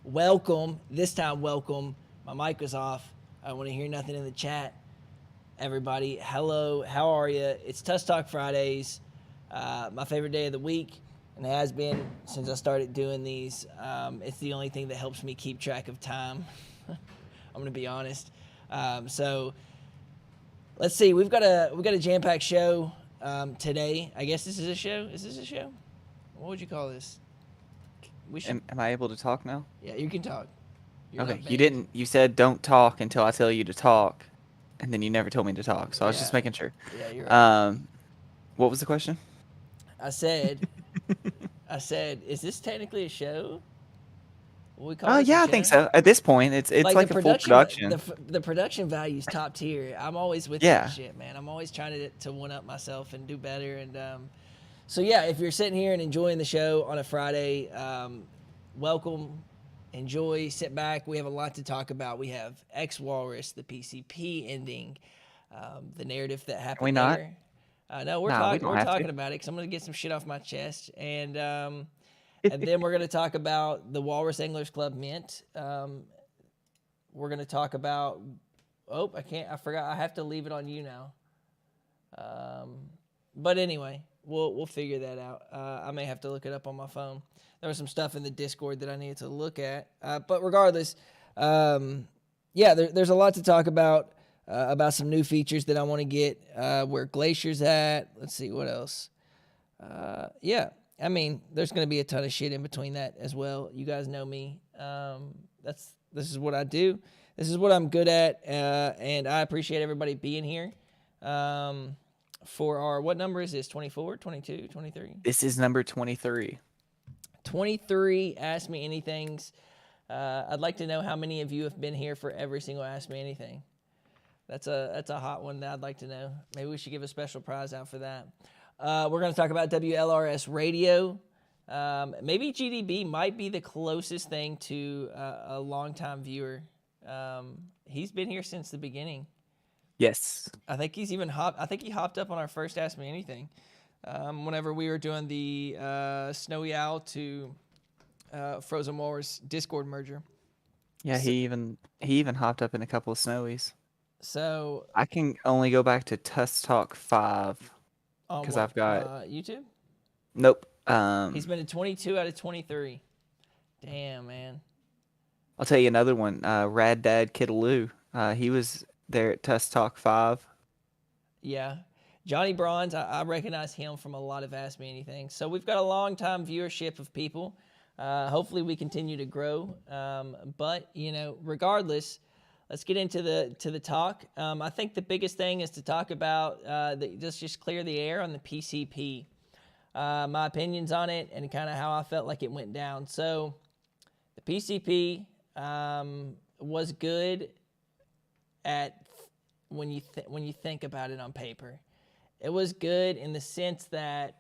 Welcome. This time, welcome. My mic was off. I want to hear nothing in the chat. Everybody, hello. How are you? It's Tusk Talk Fridays, my favorite day of the week, and it has been since I started doing these. It's the only thing that helps me keep track of time. I'm going to be honest. So let's see. We've got a jam packed show today. I guess this is a show. Is this a show? What would you call this? We should. Am I able to talk now? Yeah, you can talk. You're Okay, not you banned. didn't. You said don't talk until I tell you to talk, and then you never told me to talk. So I was just Yeah, making sure. yeah, you're right. Um, what was the question? I said, I said, is this technically a show? Will we call this a Yeah, I think show? so. At this point, it's Like the like a full production, production. the production value's top tier. I'm always with that Yeah, shit, man. I'm always trying to one up myself and do better. And so yeah, if you're sitting here and enjoying the show on a Friday, welcome, enjoy, sit back. We have a lot to talk about. We have X Walrus, the PCP ending, the narrative that can we happened not? there. No, Nah, we don't we're have to. talking about it because I'm gonna get some shit off my chest, and then we're gonna talk about the Walrus Anglers Club Mint. We're gonna talk about. Oh, I can't. I forgot. I have to leave it on you now. Um, but anyway, we'll figure that out. I may have to look it up on my phone. There was some stuff in the Discord that I needed to look at. But regardless, yeah, there's a lot to talk about some new features that I want to get. Where Glacier's at. Let's see what else. Yeah, I mean, there's going to be a ton of shit in between that as well. You guys know me. This is what I do. This is what I'm good at, and I appreciate everybody being here. For our, what number is this? 24, 22, 23? This is number 23. 23 Ask Me Anythings. I'd like to know how many of you have been here for every single Ask Me Anything. That's a hot one that I'd like to know. Maybe we should give a special prize out for that. We're going to talk about WLRS radio. Maybe GDB might be the closest thing to a longtime viewer. He's been here since the beginning. Yes. I think he's even I think he hopped up on our first Ask Me Anything. Whenever we were doing the Snowy Owl to Frozen Walrus Discord merger. Yeah, So, he even hopped up in a couple of snowies. so I can only go back to Tusk Talk 5 on because what I've got YouTube? nope. He's been in 22 out of 23. Damn, man. I'll tell you another one. Rad Dad Kidaloo. He was there at Tusk Talk 5. Yeah. Johnny Bronze, I recognize him from a lot of Ask Me Anything. So we've got a long time viewership of people. Hopefully we continue to grow. But, regardless, let's get into the talk. I think the biggest thing is to talk about just clear the air on the PCP. My opinions on it and kind of how I felt like it went down. So the PCP was good at when you think about it on paper. It was good in the sense that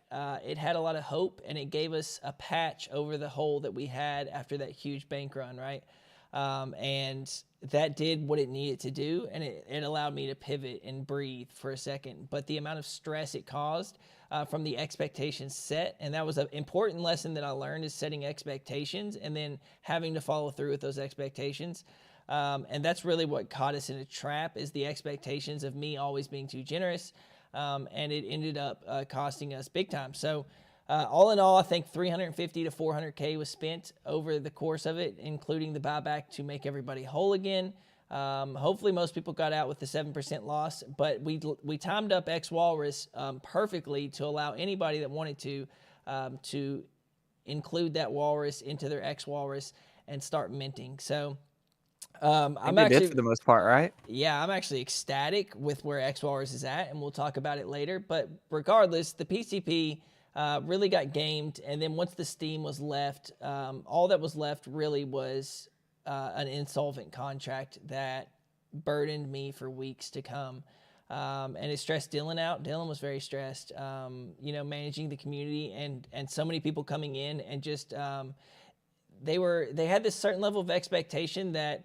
it had a lot of hope and it gave us a patch over the hole that we had after that huge bank run, right? And that did what it needed to do, and it allowed me to pivot and breathe for a second. But the amount of stress it caused from the expectations set, and that was an important lesson that I learned, is setting expectations and then having to follow through with those expectations. And that's really what caught us in a trap, is the expectations of me always being too generous. And it ended up costing us big time. So all in all, I think 350 to 400K was spent over the course of it, including the buyback to make everybody whole again. Hopefully most people got out with the 7% loss, but we timed up X Walrus perfectly to allow anybody that wanted to include that walrus into their X Walrus and start minting. So I think I'm they did actually for the most part, right? yeah, I'm actually ecstatic with where X Walrus is at, and we'll talk about it later. But regardless, the PCP really got gamed, and then once the steam was left, all that was left really was an insolvent contract that burdened me for weeks to come. And it stressed Dylan out. Dylan was very stressed, managing the community and so many people coming in and just they had this certain level of expectation that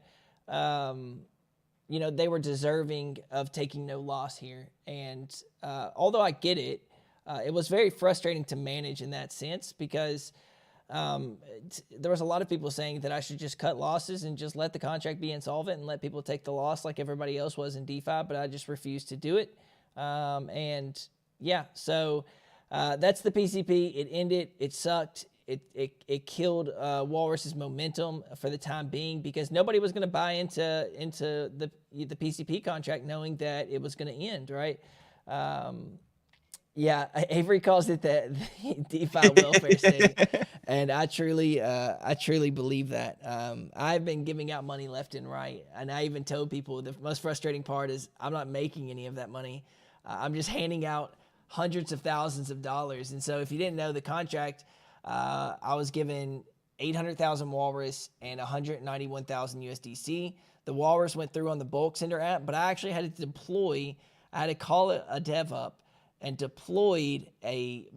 they were deserving of taking no loss here. And although I get it, it was very frustrating to manage in that sense because there was a lot of people saying that I should just cut losses and just let the contract be insolvent and let people take the loss like everybody else was in DeFi, but I just refused to do it. And yeah, so that's the PCP. It ended. It sucked. It killed Walrus's momentum for the time being because nobody was going to buy into the PCP contract knowing that it was going to end, right? Yeah, Avery calls it the DeFi welfare state, and I truly believe that. I've been giving out money left and right, and I even told people the most frustrating part is I'm not making any of that money. I'm just handing out hundreds of thousands of dollars. And so if you didn't know, the contract, I was given 800,000 Walrus and 191,000 USDC. The Walrus went through on the bulk sender app, but I actually had to call it a dev up and deployed a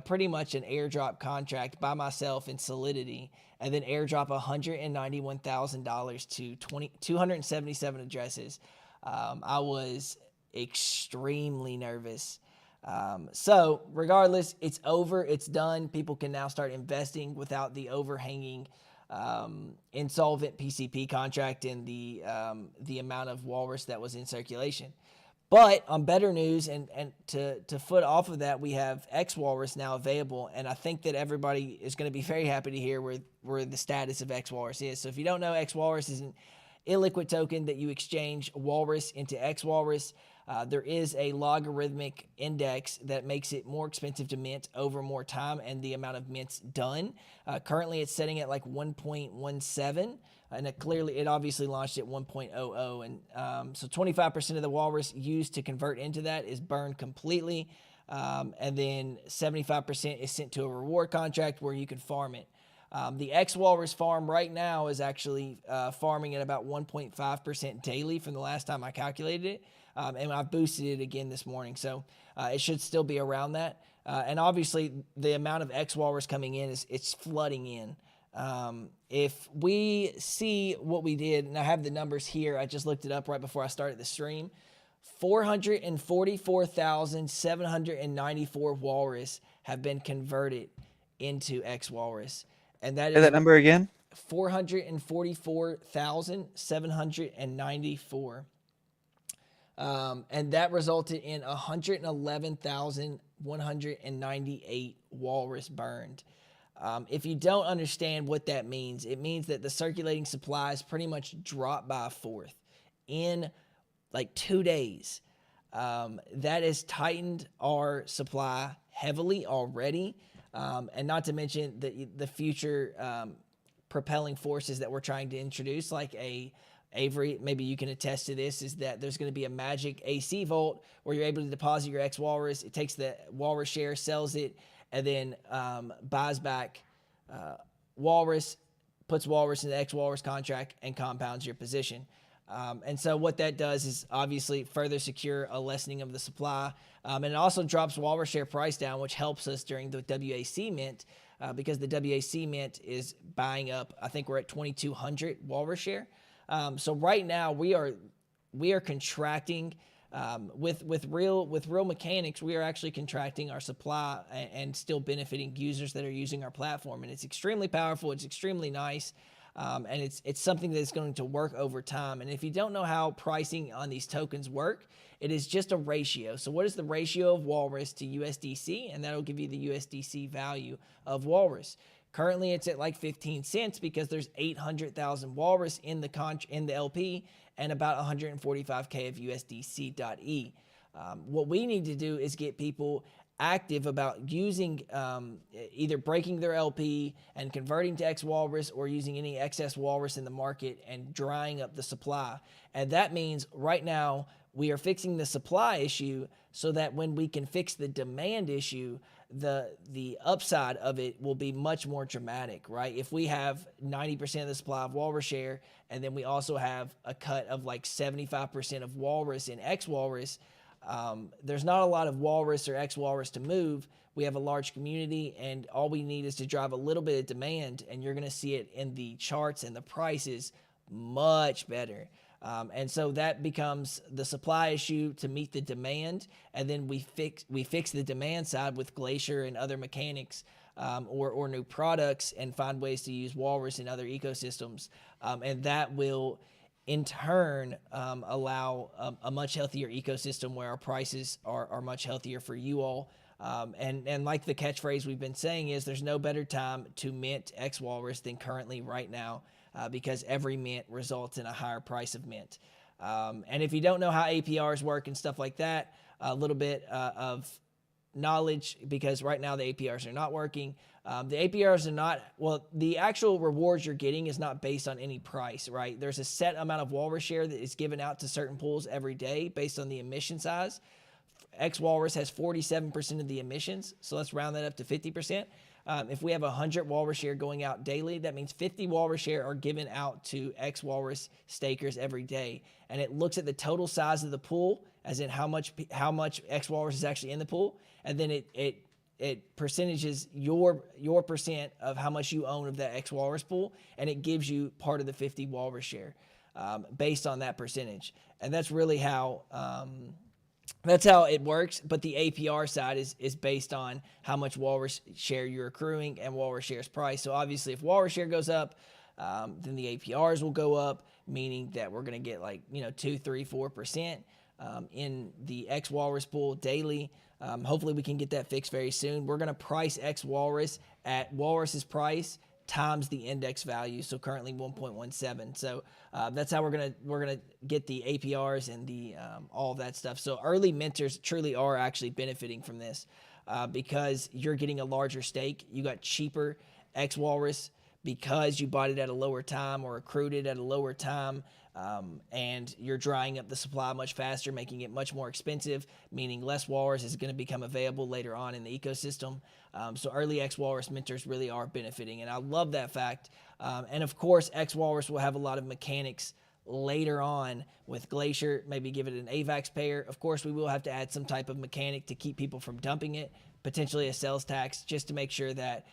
pretty much an airdrop contract by myself in Solidity, and then airdrop $191,000 to 277 addresses. I was extremely nervous. So regardless, it's over. It's done. People can now start investing without the overhanging insolvent PCP contract and the amount of Walrus that was in circulation. But on better news, and to foot off of that, we have X Walrus now available, and I think that everybody is going to be very happy to hear where the status of X Walrus is. So if you don't know, X Walrus is an illiquid token that you exchange Walrus into X Walrus. There is a logarithmic index that makes it more expensive to mint over more time and the amount of mints done. Currently, it's setting at like 1.17. And it obviously launched at 1.00. And so 25% of the Walrus used to convert into that is burned completely. And then 75% is sent to a reward contract where you can farm it. The X Walrus farm right now is actually farming at about 1.5% daily from the last time I calculated it. And I boosted it again this morning. So it should still be around that. And obviously the amount of X Walrus coming in it's flooding in. If we see what we did, and I have the numbers here, I just looked it up right before I started the stream, 444,794 Walrus have been converted into X Walrus. And that Say that number again? 444,794. And that resulted in 111,198 Walrus burned. If you don't understand what that means, it means that the circulating supplies pretty much dropped by a fourth in like 2 days. That has tightened our supply heavily already. And not to mention the future propelling forces that we're trying to introduce, like Avery, maybe you can attest to this, is that there's going to be a magic AC vault where you're able to deposit your X Walrus. It takes the Walrus share, sells it, and then buys back Walrus, puts Walrus in the X Walrus contract, and compounds your position. And so what that does is obviously further secure a lessening of the supply. And it also drops Walrus share price down, which helps us during the WAC mint because the WAC mint is buying up. I think we're at 2,200 Walrus share. So right now we are contracting with real mechanics. We are actually contracting our supply and still benefiting users that are using our platform, and it's extremely powerful. It's extremely nice, and it's something that's going to work over time. And if you don't know how pricing on these tokens work, it is just a ratio. So what is the ratio of Walrus to USDC? And that'll give you the USDC value of Walrus. Currently, it's at like 15 cents because there's 800,000 Walrus in the LP and about 145K of USDC.E. What we need to do is get people active about using either breaking their LP and converting to X Walrus or using any excess Walrus in the market and drying up the supply. And that means right now we are fixing the supply issue so that when we can fix the demand issue, the upside of it will be much more dramatic, right? If we have 90% of the supply of Walrus share, and then we also have a cut of like 75% of Walrus in X Walrus, there's not a lot of Walrus or X Walrus to move. We have a large community, and all we need is to drive a little bit of demand, and you're going to see it in the charts and the prices much better. And so that becomes the supply issue to meet the demand, and then we fix the demand side with Glacier and other mechanics or new products and find ways to use walrus in other ecosystems. And that will, in turn, allow a much healthier ecosystem where our prices are much healthier for you all. And like the catchphrase we've been saying is, there's no better time to mint X Walrus than currently right now, because every mint results in a higher price of mint. And if you don't know how APRs work and stuff like that, a little bit of knowledge, because right now the APRs are not working. The APRs are not, well, the actual rewards you're getting is not based on any price, right? There's a set amount of walrus share that is given out to certain pools every day based on the emission size. X Walrus has 47% of the emissions, so let's round that up to 50%. If we have 100 walrus share going out daily, that means 50 walrus share are given out to X Walrus stakers every day. And it looks at the total size of the pool, as in how much X Walrus is actually in the pool, and then it percentages your percent of how much you own of that X Walrus pool, and it gives you part of the 50 walrus share based on that percentage. And that's really how that's how it works. But the APR side is based on how much walrus share you're accruing and walrus share's price. So obviously, if walrus share goes up, then the APRs will go up, meaning that we're going to get 2, 3, 4% in the X Walrus pool daily. Hopefully we can get that fixed very soon. We're going to price X Walrus at walrus's price times the index value, so currently 1.17. So that's how we're gonna get the APRs and the all of that stuff. So early minters truly are actually benefiting from this because you're getting a larger stake. You got cheaper X Walrus because you bought it at a lower time or accrued it at a lower time. And you're drying up the supply much faster, making it much more expensive, meaning less walrus is going to become available later on in the ecosystem. So early X Walrus minters really are benefiting, and I love that fact. And of course, X Walrus will have a lot of mechanics later on with Glacier, maybe give it an AVAX pair. Of course, we will have to add some type of mechanic to keep people from dumping it, potentially a sales tax, just to make sure that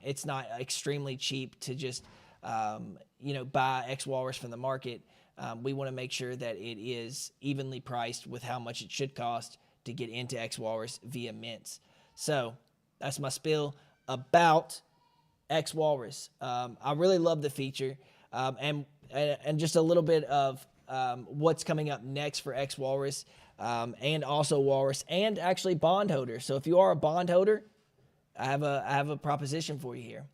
it's not extremely cheap to just buy X Walrus from the market. We want to make sure that it is evenly priced with how much it should cost to get into X Walrus via mints. So that's my spiel about X Walrus. I really love the feature, and just a little bit of what's coming up next for X Walrus, and also Walrus, and actually bondholders. So if you are a bondholder, I have a proposition for you here.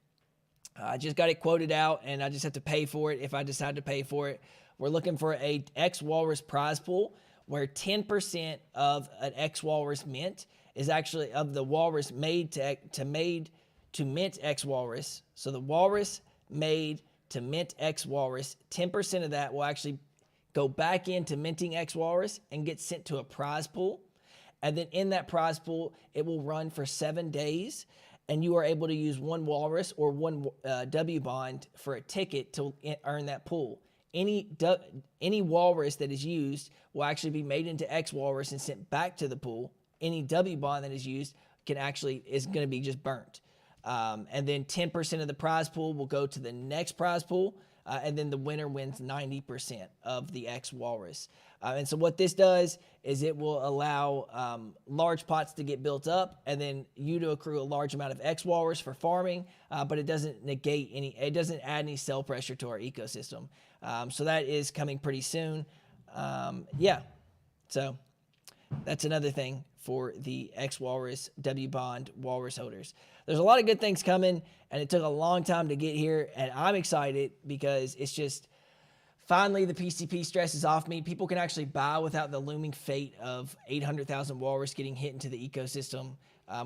I just got it quoted out, and I just have to pay for it if I decide to pay for it. We're looking for a X Walrus prize pool where 10% of an X Walrus mint is actually of the walrus made to mint X Walrus. So the walrus made to mint X Walrus, 10% of that will actually go back into minting X Walrus and get sent to a prize pool. And then in that prize pool, it will run for 7 days. And you are able to use one walrus or one W bond for a ticket to earn that pool. Any walrus that is used will actually be made into X Walrus and sent back to the pool. Any W bond that is used is going to be just burnt. And then 10% of the prize pool will go to the next prize pool, and then the winner wins 90% of the X Walrus. And so what this does is it will allow large pots to get built up, and then you to accrue a large amount of X Walrus for farming, but it doesn't it doesn't add any sell pressure to our ecosystem. So that is coming pretty soon. So that's another thing for the X Walrus W Bond Walrus holders. There's a lot of good things coming, and it took a long time to get here, and I'm excited because it's just finally the PCP stress is off me. People can actually buy without the looming fate of 800,000 walrus getting hit into the ecosystem.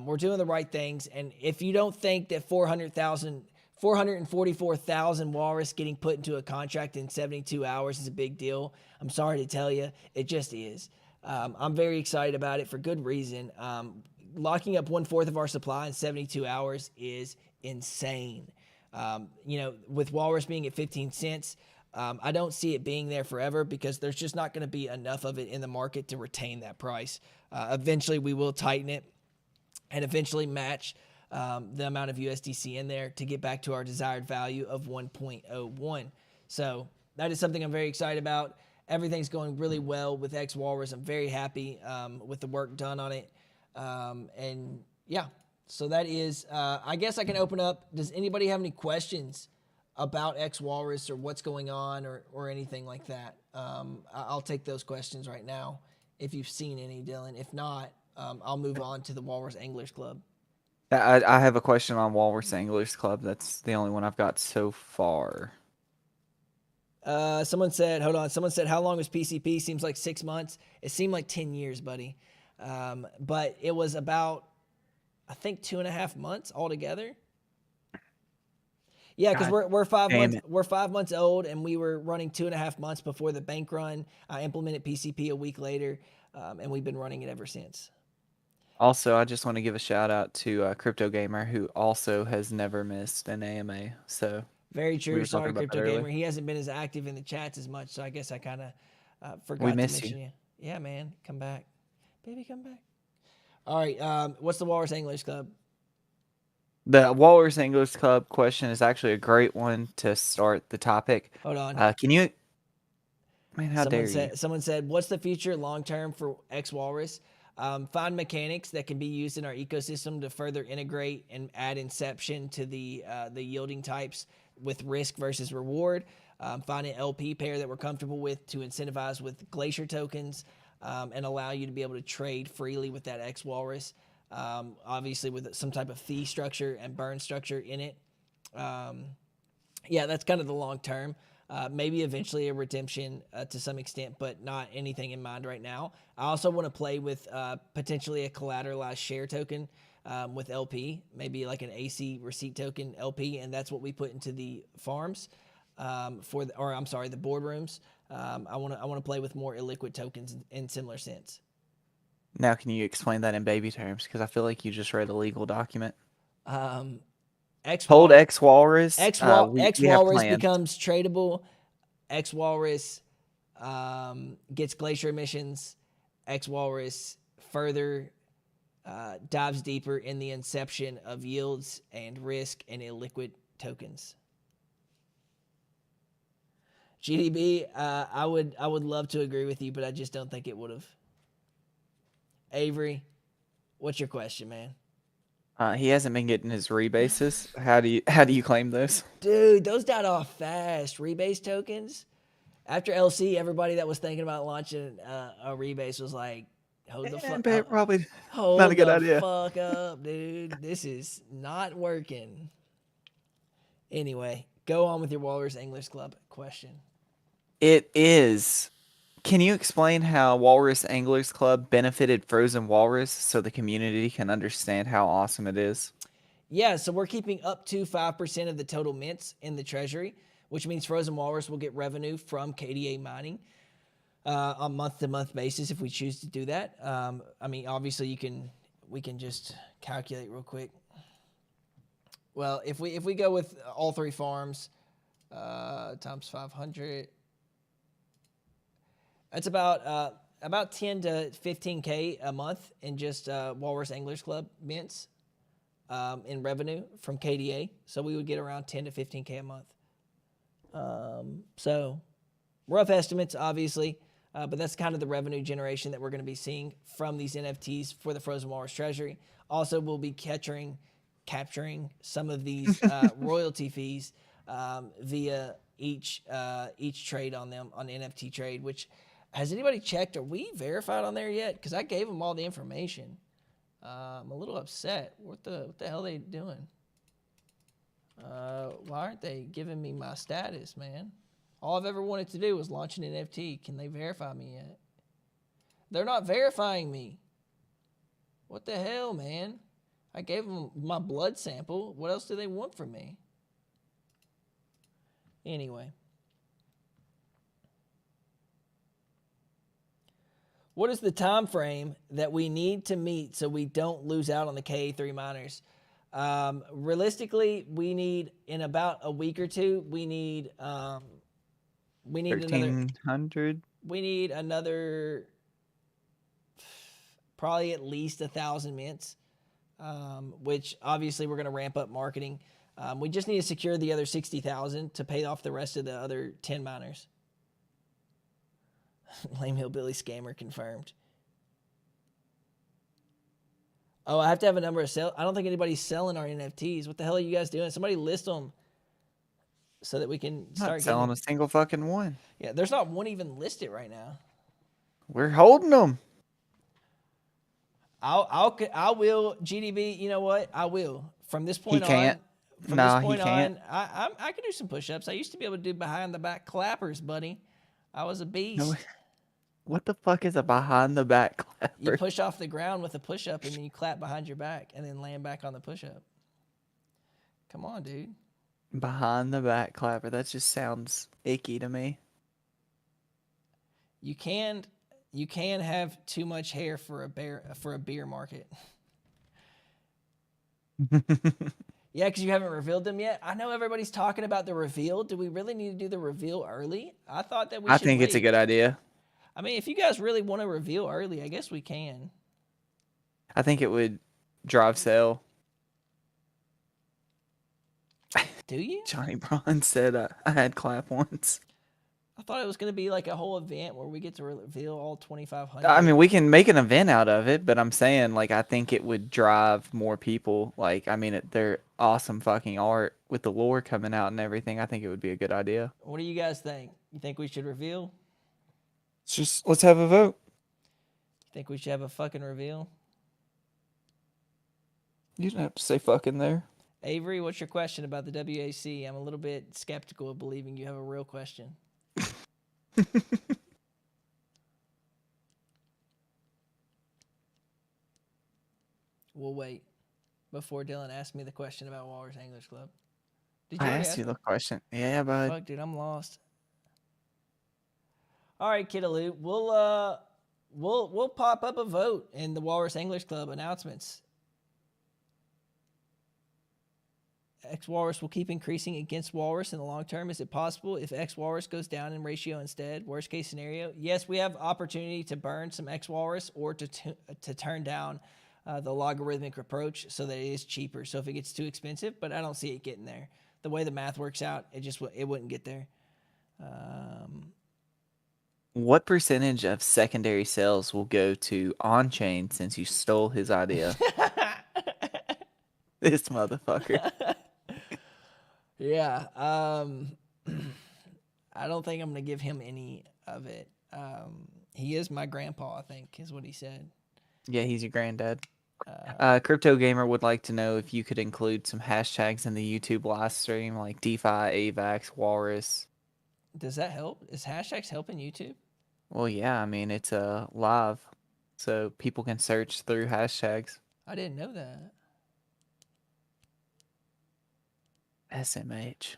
We're doing the right things, and if you don't think that 444,000 walrus getting put into a contract in 72 hours is a big deal, I'm sorry to tell you, it just is. I'm very excited about it for good reason. Locking up 1/4 of our supply in 72 hours is insane. With walrus being at 15 cents, I don't see it being there forever because there's just not going to be enough of it in the market to retain that price. Eventually, we will tighten it and eventually match the amount of USDC in there to get back to our desired value of 1.01. So that is something I'm very excited about. Everything's going really well with X Walrus. I'm very happy with the work done on it. So that is, I guess I can open up. Does anybody have any questions about X Walrus or what's going on or anything like that? I'll take those questions right now if you've seen any, Dylan. If not, I'll move on to the Walrus Anglers Club. I have a question on Walrus Anglers Club. That's the only one I've got so far. Someone said, hold on. Someone said, how long was PCP? Seems like 6 months. It seemed like 10 years, buddy. But it was about, I think, 2.5 months altogether. Yeah, because God we're 5 damn months it. we're 5 months old, and we were running 2.5 months before the bank run. I implemented PCP a week later, and we've been running it ever since. Also, I just want to give a shout out to Crypto Gamer, who also has never missed an AMA. So Very we true. were talking Sorry, about that Crypto Gamer. earlier. He hasn't been as active in the chats as much, so I guess I kind of We forgot to miss you. mention you. Yeah, man, come back, baby, come back. All right, what's the Walrus English Club? The Walrus Anglers Club question is actually a great one to start the topic. Hold on. Can you, man, how dare you? Someone said, what's the future long term for X Walrus? Find mechanics that can be used in our ecosystem to further integrate and add inception to the yielding types with risk versus reward. Find an LP pair that we're comfortable with to incentivize with Glacier tokens and allow you to be able to trade freely with that X Walrus. Obviously, with some type of fee structure and burn structure in it. Yeah, that's kind of the long term. Maybe eventually a redemption to some extent, but not anything in mind right now. I also want to play with potentially a collateralized share token with LP, maybe like an AC receipt token LP, and that's what we put into the farms the boardrooms. I want to play with more illiquid tokens in similar sense. Now, can you explain that in baby terms? Because I feel like you just read a legal document. Hold X Walrus. X We have Walrus plans. becomes tradable. X Walrus gets glacier emissions. X Walrus further dives deeper in the inception of yields and risk and illiquid tokens. GDB, I would love to agree with you, but I just don't think it would have. Avery, what's your question, man? He hasn't been getting his rebases. How do you claim those? Dude, those died off fast. Rebase tokens. After LC, everybody that was thinking about launching a rebase was like, hold the fuck up. Probably Hold not a good the idea. fuck up, dude. This is not working. Anyway, go on with your Walrus English Club question. It is. Can you explain how Walrus Anglers Club benefited Frozen Walrus so the community can understand how awesome it is? Yeah, so we're keeping up to 5% of the total mints in the treasury, which means Frozen Walrus will get revenue from KDA mining on month-to-month basis if we choose to do that. I mean, obviously we can just calculate real quick. Well, if we go with all three farms times 500, that's about 10 to 15K a month in just Walrus Anglers Club mints in revenue from KDA. So we would get around 10 to 15K a month. So rough estimates, obviously, but that's kind of the revenue generation that we're going to be seeing from these NFTs for the Frozen Walrus Treasury. Also, we'll be capturing some of these royalty fees via each trade on them on NFT trade. Which, has anybody checked? Are we verified on there yet? Because I gave them all the information. I'm a little upset. What the hell are they doing? Why aren't they giving me my status, man? All I've ever wanted to do was launch an NFT. Can they verify me yet? They're not verifying me. What the hell, man? I gave them my blood sample. What else do they want from me? Anyway. What is the time frame that we need to meet so we don't lose out on the KA3 miners? Realistically, we need in about a week or two. We need 1,300. We need another probably at least 1,000 mints, which obviously we're going to ramp up marketing. We just need to secure the other 60,000 to pay off the rest of the other 10 miners. Lame hillbilly scammer confirmed. Oh, I have to have a number of sales. I don't think anybody's selling our NFTs. What the hell are you guys doing? Somebody list them so that we can I'm start not selling getting. a single fucking one. Yeah, there's not one even listed right now. We're holding them. I will GDB. You know what? I will from this He point can't. on. From this Nah, he point can't. on, I can do some push-ups. I used to be able to do behind the back clappers, buddy. I was a No, beast. what the fuck is a behind the back You clapper? push off the ground with a push-up, and then you clap behind your back, and then land back on the push-up. Come on, dude. Behind the back clapper. That just sounds icky to me. You can have too much hair for a beer market. Yeah, because you haven't revealed them yet. I know everybody's talking about the reveal. Do we really need to do the reveal early? I thought that we I should think wait. it's a good idea. I mean, if you guys really want to reveal early, I guess we can. I think it would drive sale. Do you? Johnny Braun said I had clap once. I thought it was going to be like a whole event where we get to reveal all 2,500. I mean, we can make an event out of it, but I'm saying, like, I think it would drive more people. Like, I mean, they're awesome fucking art with the lore coming out and everything. I think it would be a good idea. What do you guys think? You think we should reveal? Let's have a vote. You think we should have a fucking reveal? You don't have to say fucking there. Avery, what's your question about the WAC? I'm a little bit skeptical of believing you have a real question. We'll wait before Dylan asks me the question about Walrus English Club. Did you I already asked ask you me? the question. Yeah, bud. Fuck, dude, I'm lost. All right, Kidaloo, we'll pop up a vote in the Walrus English Club announcements. X Walrus will keep increasing against Walrus in the long term. Is it possible if X Walrus goes down in ratio instead? Worst case scenario, yes, we have opportunity to burn some X Walrus or to turn down the logarithmic approach so that it is cheaper. So if it gets too expensive, but I don't see it getting there. The way the math works out, it wouldn't get there. What percentage of secondary sales will go to on-chain since you stole his idea? This motherfucker. Yeah. I don't think I'm going to give him any of it. He is my grandpa, I think, is what he said. Yeah, he's your granddad. Crypto Gamer would like to know if you could include some hashtags in the YouTube live stream, like DeFi, AVAX, Walrus. Does that help? Is hashtags helping YouTube? Well, yeah, I mean, it's live, so people can search through hashtags. I didn't know that. SMH.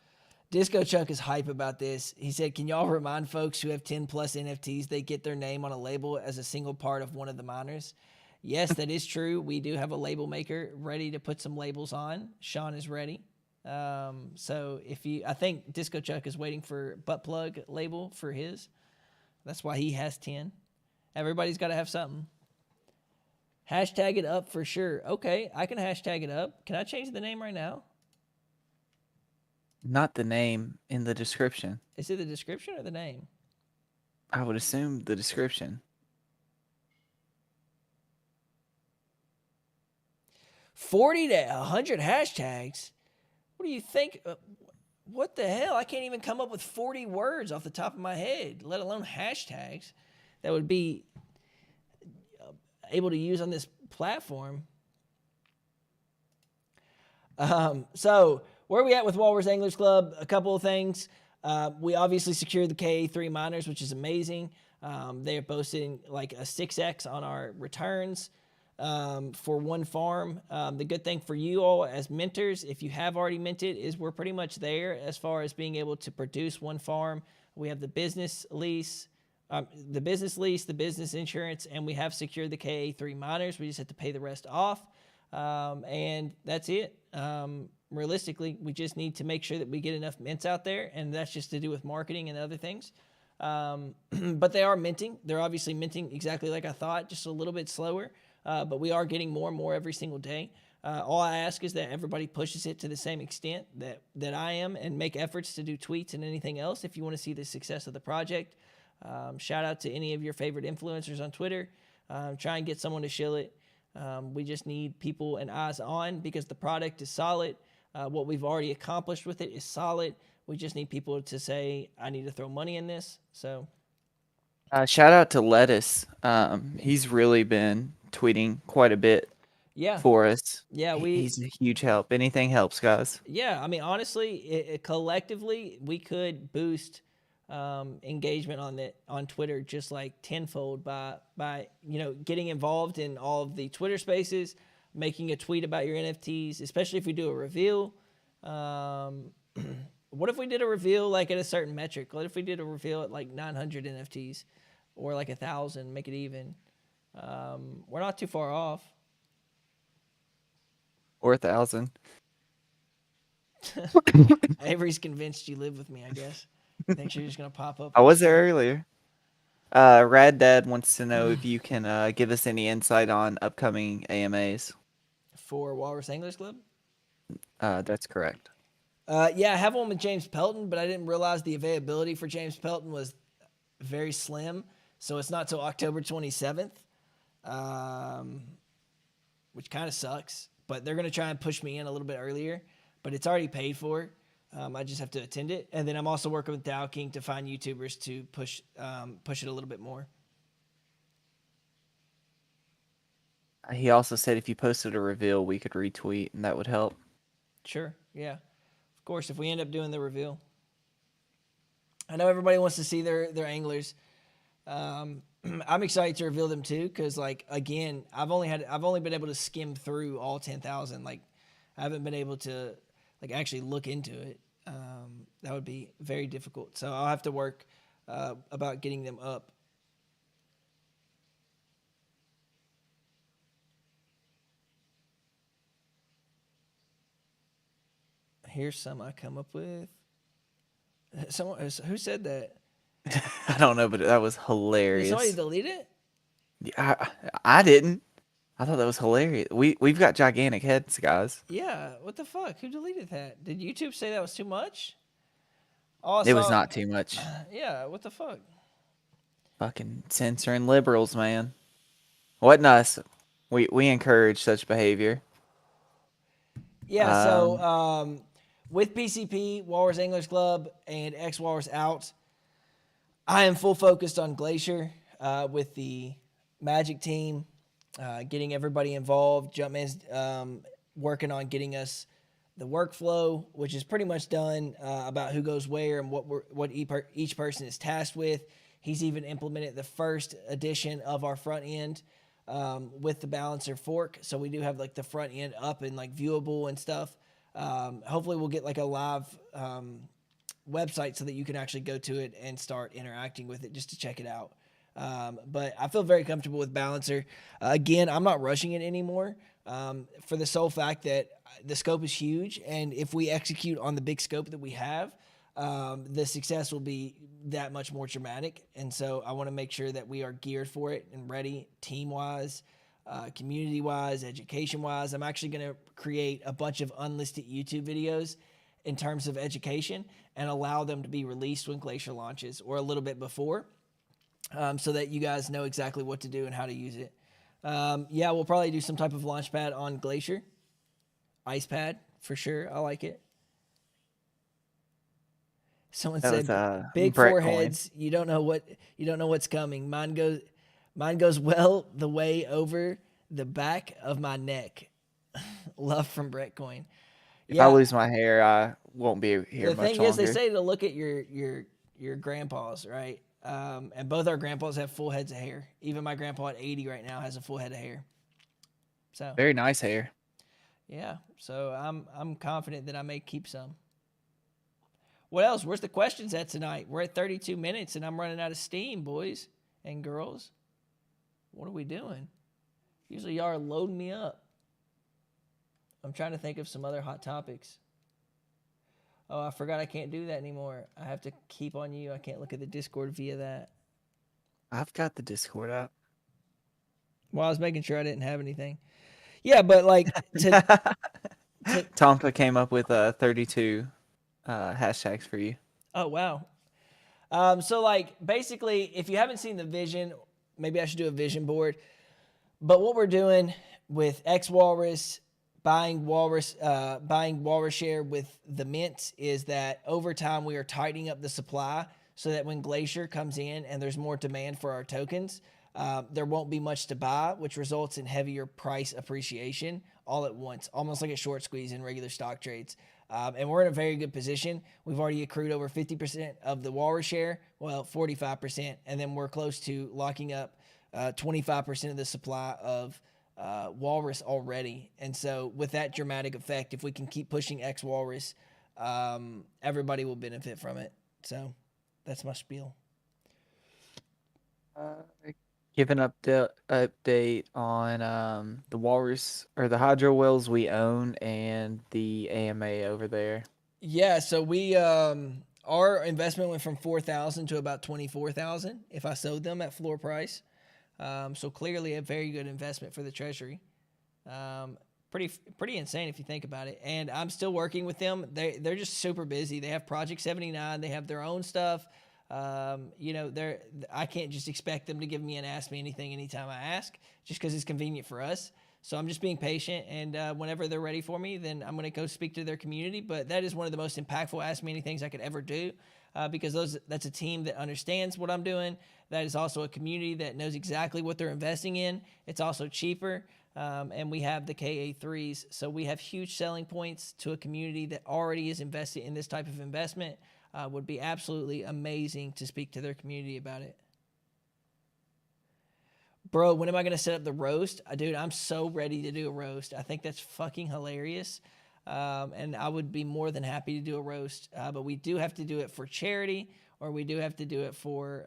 Disco Chuck is hype about this. He said, can y'all remind folks who have 10 plus NFTs they get their name on a label as a single part of one of the miners? Yes, that is true. We do have a label maker ready to put some labels on. Sean is ready. So I think Disco Chuck is waiting for butt plug label for his. That's why he has 10. Everybody's got to have something. Hashtag it up for sure. Okay, I can hashtag it up. Can I change the name right now? Not the name in the description. Is it the description or the name? I would assume the description. 40 to 100 hashtags? What do you think? What the hell? I can't even come up with 40 words off the top of my head, let alone hashtags that would be able to use on this platform. So where are we at with Walrus Anglers Club? A couple of things. We obviously secured the KA3 miners, which is amazing. They are posting like a 6x on our returns for one farm. The good thing for you all as mentors, if you have already minted, is we're pretty much there as far as being able to produce one farm. We have the business lease, the business insurance, and we have secured the KA3 miners. We just have to pay the rest off. And that's it. Realistically, we just need to make sure that we get enough mints out there, and that's just to do with marketing and other things. But they are minting. They're obviously minting exactly like I thought, just a little bit slower. But we are getting more and more every single day. All I ask is that everybody pushes it to the same extent that I am, and make efforts to do tweets and anything else if you want to see the success of the project. Shout out to any of your favorite influencers on Twitter. Try and get someone to shill it. We just need people and eyes on because the product is solid. What we've already accomplished with it is solid. We just need people to say, I need to throw money in this. So, Shout out to Lettuce. He's really been tweeting quite a bit yeah. for us. Yeah, He's a huge help. Anything helps, guys. I mean, honestly, collectively, we could boost engagement on Twitter just like tenfold by getting involved in all of the Twitter Spaces, making a tweet about your NFTs, especially if we do a reveal. Um, what if we did a reveal like at a certain metric? What if we did a reveal at like 900 NFTs or like 1,000? Make it even. We're not too far off. Or 1,000. Avery's convinced you live with me, I guess. Thinks you're just gonna pop up. I was there earlier. Rad Dad wants to know if you can give us any insight on upcoming AMAs. For Walrus Anglers Club. That's correct. Yeah, I have one with James Pelton, but I didn't realize the availability for James Pelton was very slim. So it's not till October 27th, which kind of sucks. But they're going to try and push me in a little bit earlier, but it's already paid for. I just have to attend it. And then I'm also working with Dow King to find YouTubers to push it a little bit more. He also said if you posted a reveal, we could retweet, and that would help. Sure, yeah. Of course, if we end up doing the reveal. I know everybody wants to see their anglers. I'm excited to reveal them too, because like again, I've only been able to skim through all 10,000. Like, I haven't been able to like actually look into it. That would be very difficult. So I'll have to work about getting them up. Here's some I come up with. Someone who said that? I don't know, but that was Did hilarious. somebody delete it? Yeah, I didn't. I thought that was hilarious. We've got gigantic heads, guys. Yeah. What the fuck? Who deleted that? Did YouTube say that was too much? Oh, I It was saw. not too much. Yeah. What the fuck? Fucking censoring liberals, man. Wasn't us. We encourage such behavior. Yeah. So with PCP, Walrus Anglers Club, and X Walrus Out, I am full focused on Glacier with the Magic team, getting everybody involved. Jumpman's working on getting us the workflow, which is pretty much done about who goes where and what each person is tasked with. He's even implemented the first edition of our front end with the balancer fork, so we do have like the front end up and like viewable and stuff. Hopefully, we'll get like a live website so that you can actually go to it and start interacting with it just to check it out. But I feel very comfortable with Balancer. Again, I'm not rushing it anymore for the sole fact that the scope is huge. And if we execute on the big scope that we have, the success will be that much more dramatic. And so I want to make sure that we are geared for it and ready team-wise, community-wise, education-wise. I'm actually going to create a bunch of unlisted YouTube videos in terms of education and allow them to be released when Glacier launches or a little bit before. So that you guys know exactly what to do and how to use it. Yeah, we'll probably do some type of launch pad on Glacier. Ice pad, for sure. I like it. Someone That said, was big Brett foreheads, you don't know what's coming. Mine goes well the way over the back of my neck. Love from Brett Coin. If I lose my hair, I won't be here The much thing longer. is, they say to look at your grandpas, right? And both our grandpas have full heads of hair. Even my grandpa at 80 right now has a full head of hair. So Very nice hair. yeah, so I'm confident that I may keep some. What else? Where's the questions at tonight? We're at 32 minutes and I'm running out of steam, boys and girls. What are we doing? Usually y'all are loading me up. I'm trying to think of some other hot topics. Oh, I forgot I can't do that anymore. I have to keep on you. I can't look at the Discord via that. I've got the Discord app. Well, I was making sure I didn't have anything. Yeah, but like Tonka came up with 32 hashtags for you. Oh, wow. So like basically, if you haven't seen the vision, maybe I should do a vision board. But what we're doing with X Walrus, buying Walrus share with the mints is that over time we are tightening up the supply so that when Glacier comes in and there's more demand for our tokens, there won't be much to buy, which results in heavier price appreciation all at once, almost like a short squeeze in regular stock trades. And we're in a very good position. We've already accrued over 50% of the Walrus share, well, 45%, and then we're close to locking up 25% of the supply of Walrus already. And so, with that dramatic effect, if we can keep pushing X Walrus, everybody will benefit from it. So, that's my spiel. Give an update on the walrus or the hydro wells we own and the AMA over there. Yeah, so we our investment went from 4,000 to about 24,000 if I sold them at floor price. So clearly a very good investment for the treasury. Pretty insane if you think about it. And I'm still working with them. They're just super busy. They have Project 79. They have their own stuff. I can't just expect them to give me and ask me anything anytime I ask, just because it's convenient for us. So I'm just being patient, and whenever they're ready for me, then I'm going to go speak to their community. But that is one of the most impactful Ask Me Anythings I could ever do, because that's a team that understands what I'm doing. That is also a community that knows exactly what they're investing in. It's also cheaper, and we have the KA3s. So we have huge selling points to a community that already is invested in this type of investment. Would be absolutely amazing to speak to their community about it. Bro, when am I going to set up the roast? Dude, I'm so ready to do a roast. I think that's fucking hilarious. And I would be more than happy to do a roast. But we do have to do it for charity, or we do have to do it for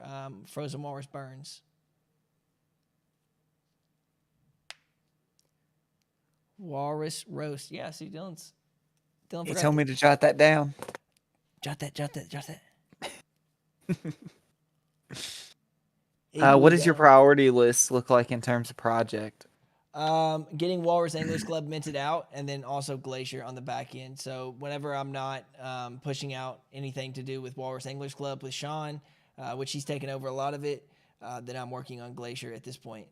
Frozen Walrus Burns. Walrus roast. Yeah, see, Dylan He told me to jot that down. Jot that. What does your priority list look like in terms of project? Getting Walrus Anglers Club minted out, and then also Glacier on the back end. So whenever I'm not pushing out anything to do with Walrus Anglers Club with Sean, which he's taken over a lot of it, then I'm working on Glacier at this point.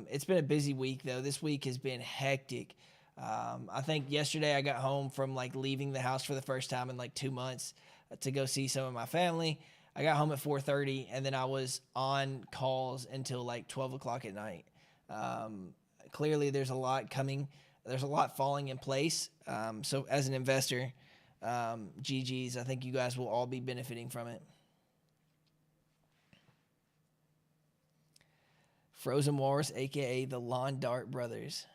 It's been a busy week, though. This week has been hectic. I think yesterday I got home from leaving the house for the first time in 2 months to go see some of my family. I got home at 4:30, and then I was on calls until 12 o'clock at night. Clearly, there's a lot coming. There's a lot falling in place. So as an investor, GG's, I think you guys will all be benefiting from it. Frozen Walrus, a.k.a. the Lawn Dart Brothers.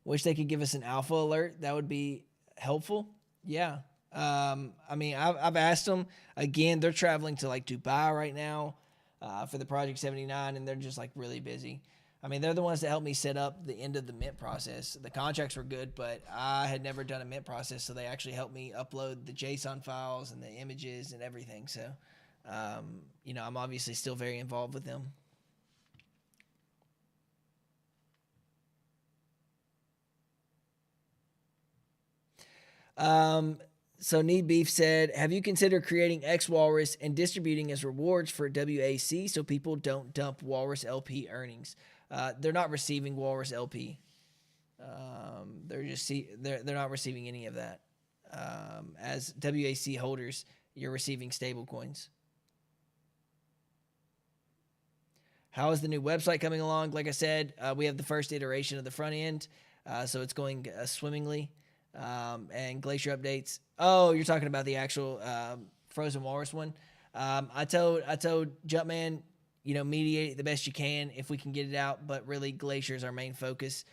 Wish they could give us an alpha alert. That would be helpful. Yeah. I've asked them again. They're traveling to Dubai right now for the Project 79, and they're just really busy. They're the ones that helped me set up the end of the mint process. The contracts were good, but I had never done a mint process, so they actually helped me upload the JSON files and the images and everything. So, I'm obviously still very involved with them. So Need Beef said, have you considered creating X Walrus and distributing as rewards for WAC so people don't dump Walrus LP earnings? They're not receiving Walrus LP. They're not receiving any of that. As WAC holders, you're receiving stable coins. How is the new website coming along? Like I said, we have the first iteration of the front end, so it's going swimmingly. And Glacier updates. Oh, you're talking about the actual Frozen Walrus one. I told Jumpman, mediate the best you can if we can get it out, but really Glacier is our main focus,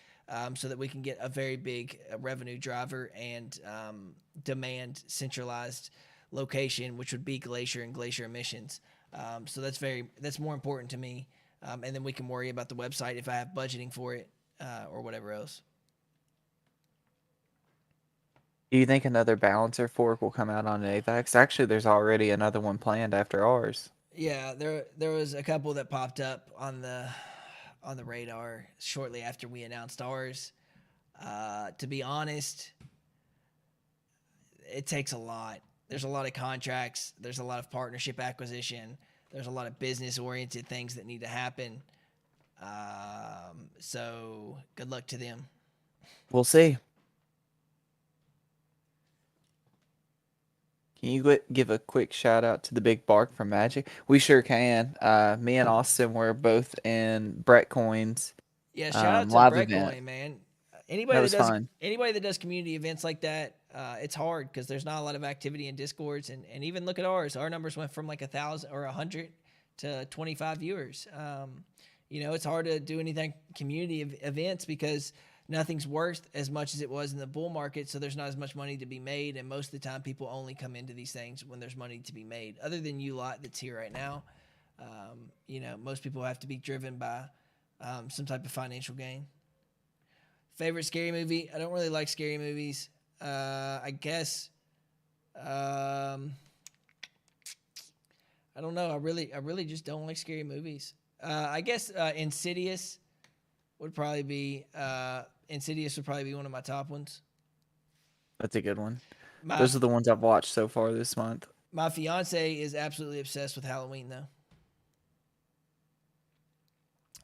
so that we can get a very big revenue driver and demand centralized location, which would be Glacier and Glacier emissions. So that's more important to me, and then we can worry about the website if I have budgeting for it or whatever else. Do you think another balancer fork will come out on an AVAX? Actually, there's already another one planned after ours. Yeah, there was a couple that popped up on the radar shortly after we announced ours. To be honest, it takes a lot. there's a lot of contracts, there's a lot of partnership acquisition, there's a lot of business oriented things that need to happen. So good luck to them. We'll see. Can you give a quick shout out to the Big Bark from Magic? We sure can. Me and Austin were both in Brett Coin's Yeah, shout out to live event. Breckcoin, man. That Anybody that was does fun. anybody that does community events like that, it's hard because there's not a lot of activity in Discords, and even look at ours. Our numbers went from like 1,000 or 100 to 25 viewers. It's hard to do anything community events because nothing's worth as much as it was in the bull market. So there's not as much money to be made, and most of the time people only come into these things when there's money to be made. Other than you lot that's here right now, most people have to be driven by some type of financial gain. Favorite scary movie? I don't really like scary movies. I guess. I don't know. I really just don't like scary movies. I guess Insidious would probably be. Insidious would probably be one of my top ones. That's a good one. My Those are the ones I've watched so far this month. my fiance is absolutely obsessed with Halloween though,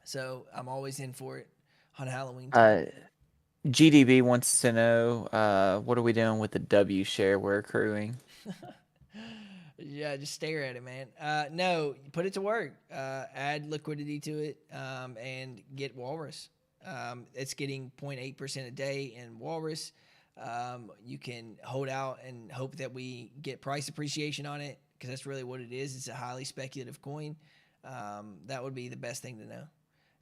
so I'm always in for it on Halloween time. Uh, GDB wants to know what are we doing with the W share we're accruing? Yeah, just stare at it, man. No, put it to work. Add liquidity to it, and get Walrus. It's getting 0.8% a day in Walrus. You can hold out and hope that we get price appreciation on it because that's really what it is. It's a highly speculative coin. That would be the best thing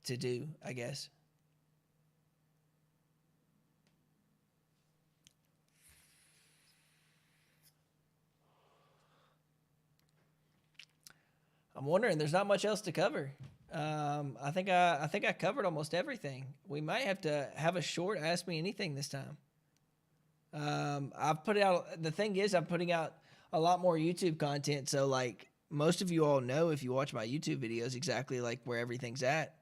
to do, I guess. I'm wondering. There's not much else to cover. I think I covered almost everything. We might have to have a short Ask Me Anything this time. I've put out. The thing is, I'm putting out a lot more YouTube content. So like most of you all know if you watch my YouTube videos exactly like where everything's at.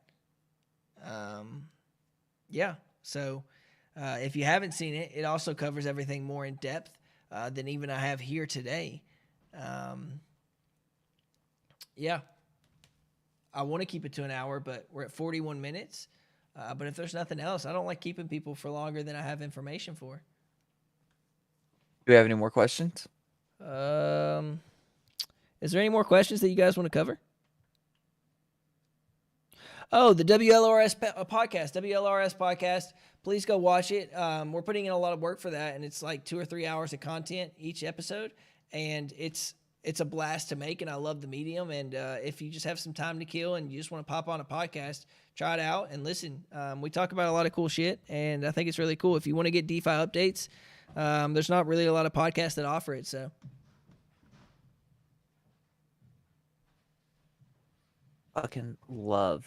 Um, yeah. So if you haven't seen it, it also covers everything more in depth than even I have here today. Um, yeah, I want to keep it to an hour, but we're at 41 minutes. But if there's nothing else, I don't like keeping people for longer than I have information for. Do we have any more questions? Um, is there any more questions that you guys want to cover? Oh, the podcast, WLRS podcast. Please go watch it. We're putting in a lot of work for that, and it's like 2 or 3 hours of content each episode, and it's a blast to make, and I love the medium. And if you just have some time to kill and you just want to pop on a podcast, try it out and listen. We talk about a lot of cool shit, and I think it's really cool. If you want to get DeFi updates, there's not really a lot of podcasts that offer it. So Fucking love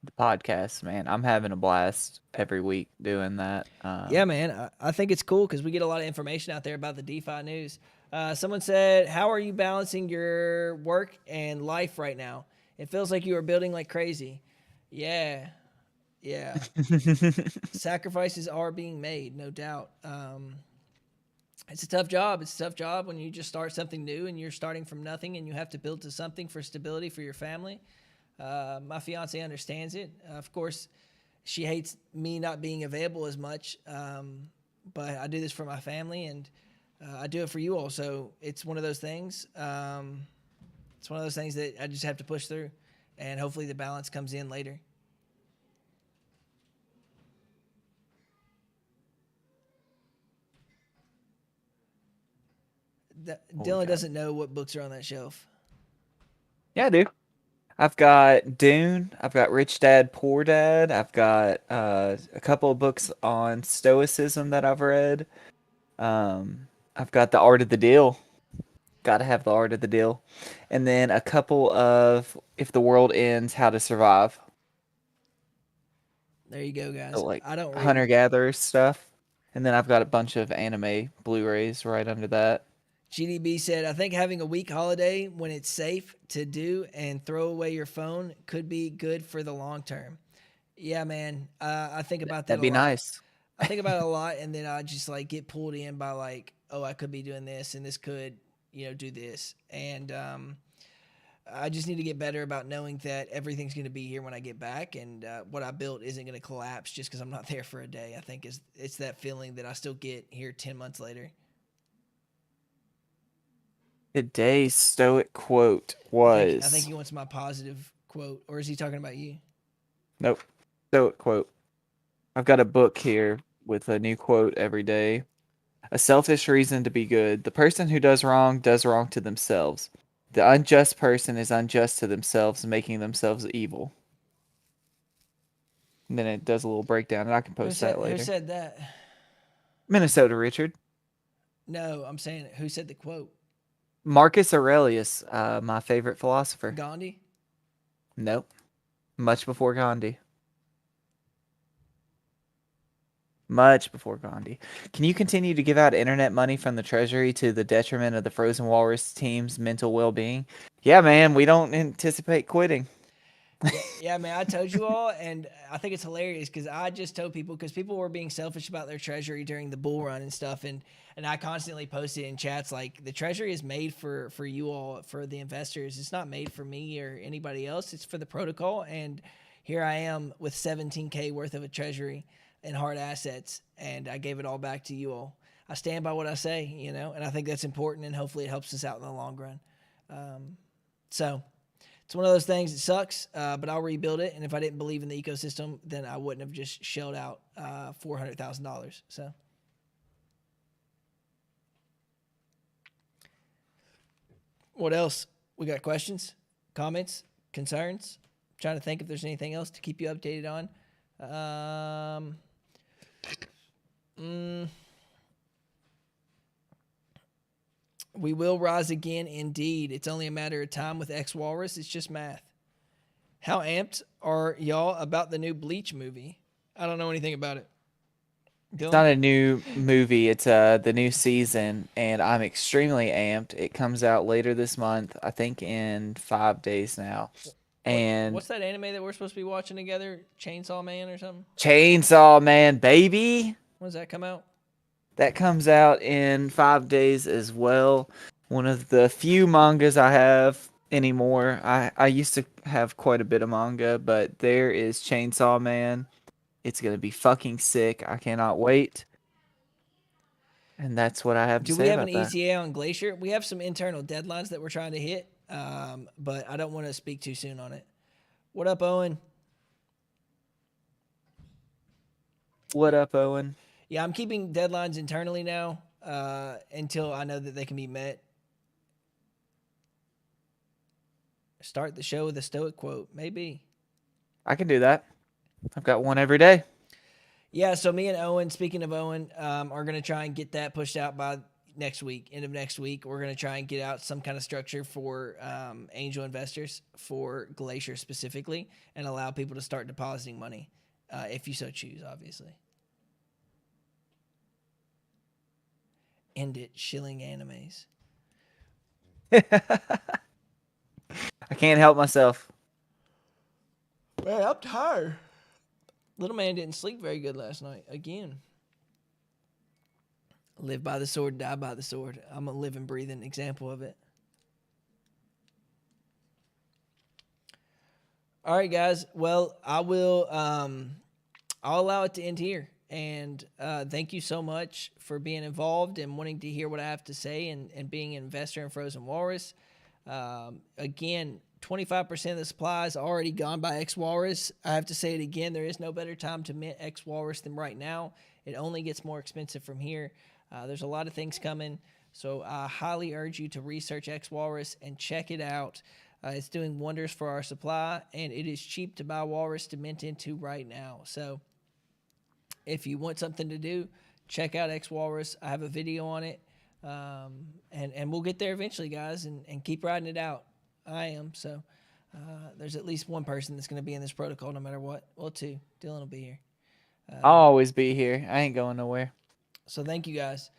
the podcast, man. I'm having a blast every week doing that. yeah, man, I think it's cool because we get a lot of information out there about the DeFi news. Someone said, "How are you balancing your work and life right now? It feels like you are building like crazy." Yeah, yeah. Sacrifices are being made, no doubt. It's a tough job. It's a tough job when you just start something new and you're starting from nothing and you have to build to something for stability for your family. My fiance understands it. Of course, she hates me not being available as much, but I do this for my family and I do it for you all. So it's one of those things. It's one of those things that I just have to push through, and hopefully the balance comes in later. Holy Dylan cow. doesn't know what books are on that shelf. Yeah, I do. I've got Dune. I've got Rich Dad Poor Dad. I've got a couple of books on Stoicism that I've read. I've got The Art of the Deal. Got to have The Art of the Deal. And then a couple of If the World Ends, How to Survive. There you go, So guys. like I don't read. hunter gatherer stuff. And then I've got a bunch of anime Blu-rays right under that. GDB said, I think having a week holiday when it's safe to do and throw away your phone could be good for the long term. Yeah, man. I think about that That'd a be lot. nice. I think about it a lot, and then I just like get pulled in by like oh, I could be doing this and this could, do this. And I just need to get better about knowing that everything's going to be here when I get back, and what I built isn't going to collapse just because I'm not there for a day. I think it's that feeling that I still get here 10 months later. Today's stoic quote I think was he wants my positive quote, or is he talking about you? nope. Stoic quote. I've got a book here with a new quote every day. A selfish reason to be good. The person who does wrong to themselves. The unjust person is unjust to themselves, making themselves evil. And then it does a little breakdown, and I can post that Who later. said that? Minnesota Richard. No, I'm saying who said the quote? Marcus Aurelius, my favorite philosopher. Gandhi? Nope. Much before Gandhi. Much before Gandhi. Can you continue to give out internet money from the treasury to the detriment of the Frozen Walrus team's mental well-being? Yeah, man, we don't anticipate quitting. Yeah, man, I told you all, and I think it's hilarious because I just told people because people were being selfish about their treasury during the bull run and stuff, and I constantly posted in chats like the treasury is made for you all, for the investors. It's not made for me or anybody else. It's for the protocol, and here I am with 17K worth of a treasury and hard assets, and I gave it all back to you all. I stand by what I say, and I think that's important, and hopefully it helps us out in the long run. So it's one of those things. It sucks, but I'll rebuild it. And if I didn't believe in the ecosystem, then I wouldn't have just shelled out $400,000. So, what else? We got questions, comments, concerns. I'm trying to think if there's anything else to keep you updated on. We will rise again, indeed. It's only a matter of time with X Walrus. It's just math. How amped are y'all about the new Bleach movie? I don't know anything about it. It's Dylan? not a new movie, it's the new season, and I'm extremely amped. It comes out later this month, I think in 5 days now. And What's that anime that we're supposed to be watching together? Chainsaw Man or something? Chainsaw Man, baby! When does that come out? That comes out in 5 days as well. One of the few mangas I have anymore. I used to have quite a bit of manga, but there is Chainsaw Man. It's going to be fucking sick. I cannot wait. And that's what I have to Do we say have an about that. ETA on Glacier? We have some internal deadlines that we're trying to hit, but I don't want to speak too soon on it. What up, Owen? What up, Owen? Yeah, I'm keeping deadlines internally now until I know that they can be met. Start the show with a stoic quote, maybe. I can do that. I've got one every day. Yeah, so me and Owen, speaking of Owen, are going to try and get that pushed out by next week, end of next week. We're going to try and get out some kind of structure for angel investors for Glacier specifically and allow people to start depositing money if you so choose, obviously. End it, shilling animes. I can't help myself. Man, I'm tired. Little man didn't sleep very good last night. Again. Live by the sword, die by the sword. I'm a living, breathing example of it. All right, guys. Well, I'll allow it to end here. And thank you so much for being involved and wanting to hear what I have to say and being an investor in Frozen Walrus. Again, 25% of the supply is already gone by X Walrus. I have to say it again. There is no better time to mint X Walrus than right now. It only gets more expensive from here. There's a lot of things coming. So I highly urge you to research X Walrus and check it out. It's doing wonders for our supply, and it is cheap to buy Walrus to mint into right now. So if you want something to do, check out X Walrus. I have a video on it. And we'll get there eventually, guys, and keep riding it out. I am. So there's at least one person that's going to be in this protocol no matter what. Well, two. Dylan will be here. I'll always be here. I ain't going nowhere. So thank you, guys.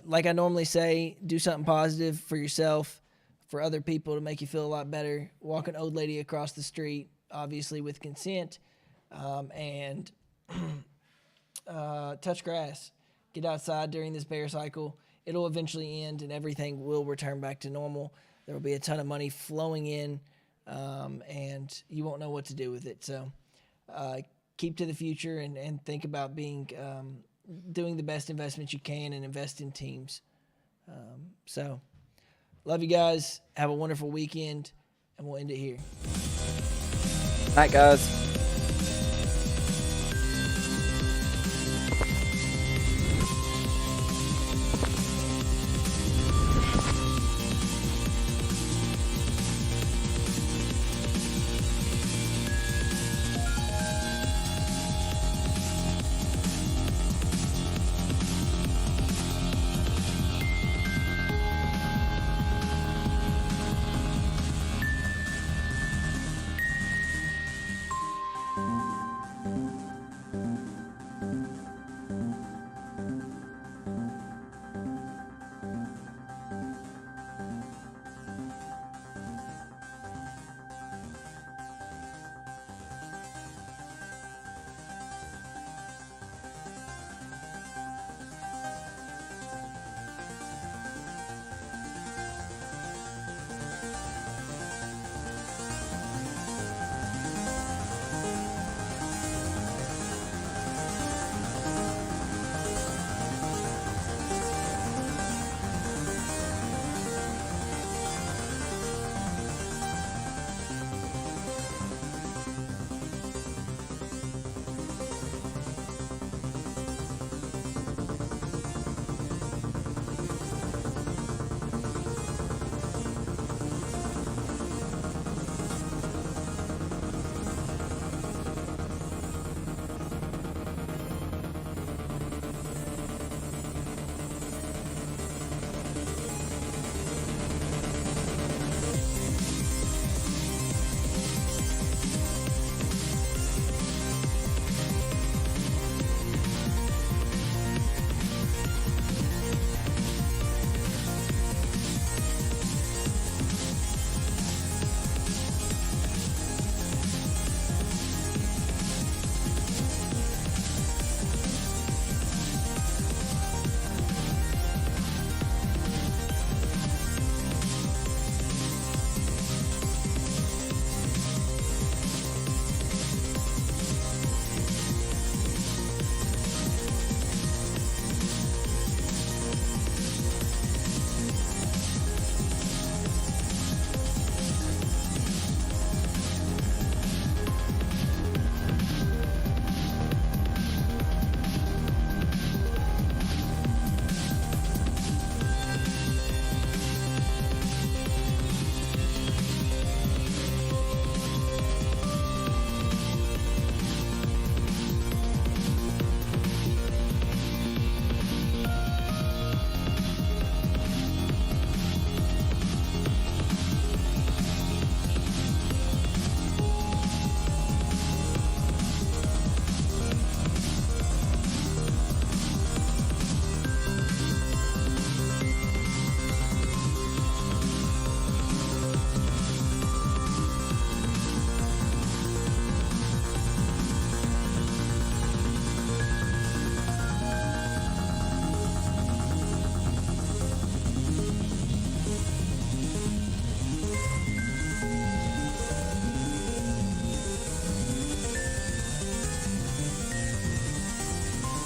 Like I normally say, do something positive for yourself, for other people to make you feel a lot better. Walk an old lady across the street, obviously with consent, and touch grass. Get outside during this bear cycle. It'll eventually end, and everything will return back to normal. There will be a ton of money flowing in, and you won't know what to do with it. So keep to the future and think about doing the best investments you can and invest in teams. So love you guys. Have a wonderful weekend, and we'll end it here. Night, guys.